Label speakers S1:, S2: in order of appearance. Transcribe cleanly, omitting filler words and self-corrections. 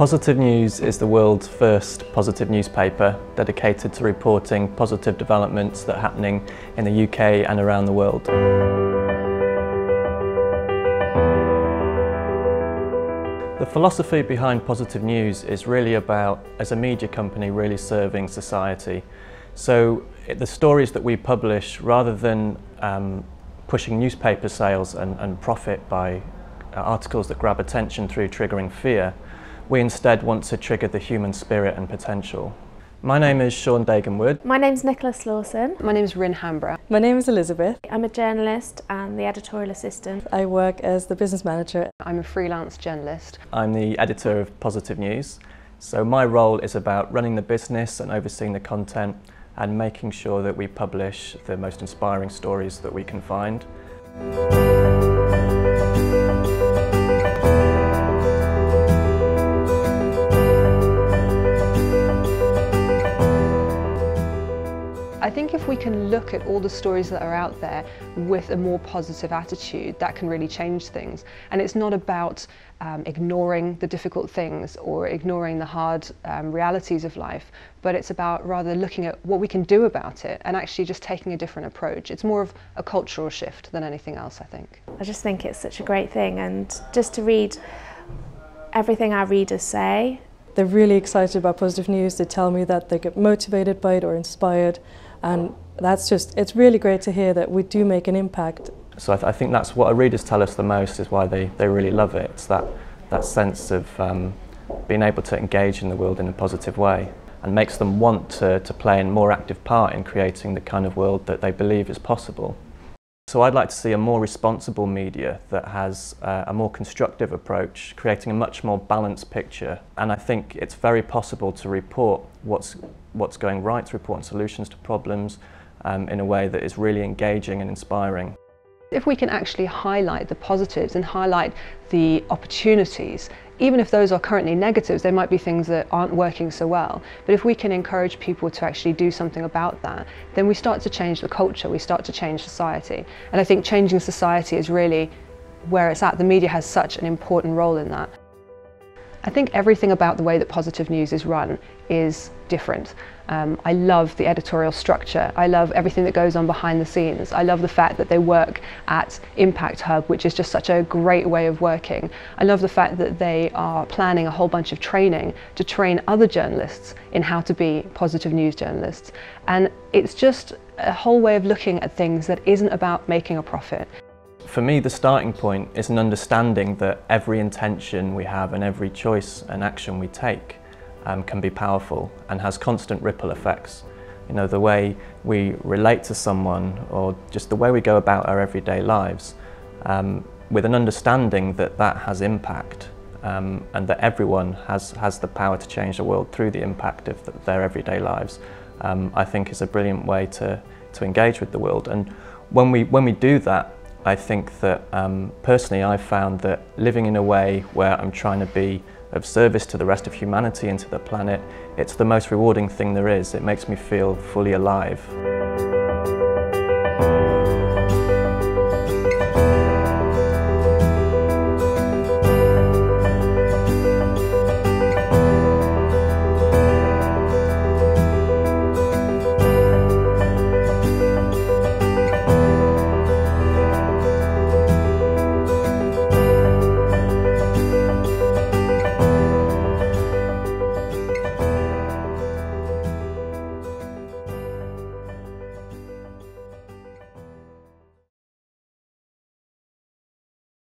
S1: Positive News is the world's first positive newspaper dedicated to reporting positive developments that are happening in the UK and around the world. The philosophy behind Positive News is really about, as a media company, really serving society. So the stories that we publish, rather than pushing newspaper sales and profit by articles that grab attention through triggering fear, we instead want to trigger the human spirit and potential. My name is Sean Dagenwood.
S2: My name's Nicholas Lawson.
S3: My name is Rin Hambra.
S4: My name is Elizabeth.
S2: I'm a journalist and the editorial assistant.
S4: I work as the business manager.
S3: I'm a freelance journalist.
S1: I'm the editor of Positive News. So my role is about running the business and overseeing the content and making sure that we publish the most inspiring stories that we can find.
S3: I think if we can look at all the stories that are out there with a more positive attitude, that can really change things. And it's not about ignoring the difficult things or ignoring the hard realities of life, but it's about rather looking at what we can do about it and actually just taking a different approach. It's more of a cultural shift than anything else, I think.
S2: I just think it's such a great thing, and just to read everything our readers say.
S4: They're really excited about Positive News. They tell me that they get motivated by it or inspired. And it's really great to hear that we do make an impact.
S1: So I think that's what our readers tell us the most, is why they really love it. It's that sense of being able to engage in the world in a positive way, and makes them want to play a more active part in creating the kind of world that they believe is possible. So I'd like to see a more responsible media that has a more constructive approach, creating a much more balanced picture. And I think it's very possible to report what's going right, to report on solutions to problems in a way that is really engaging and inspiring.
S3: If we can actually highlight the positives and highlight the opportunities, even if those are currently negatives, there might be things that aren't working so well. But if we can encourage people to actually do something about that, then we start to change the culture, we start to change society. And I think changing society is really where it's at. The media has such an important role in that. I think everything about the way that Positive News is run is different. I love the editorial structure. I love everything that goes on behind the scenes. I love the fact that they work at Impact Hub, which is just such a great way of working. I love the fact that they are planning a whole bunch of training to train other journalists in how to be Positive News journalists. And it's just a whole way of looking at things that isn't about making a profit.
S1: For me, the starting point is an understanding that every intention we have and every choice and action we take can be powerful and has constant ripple effects. You know, the way we relate to someone, or just the way we go about our everyday lives, with an understanding that that has impact and that everyone has the power to change the world through the impact of their everyday lives, I think is a brilliant way to engage with the world. And when we do that, I think that personally I've found that living in a way where I'm trying to be of service to the rest of humanity and to the planet, it's the most rewarding thing there is. It makes me feel fully alive.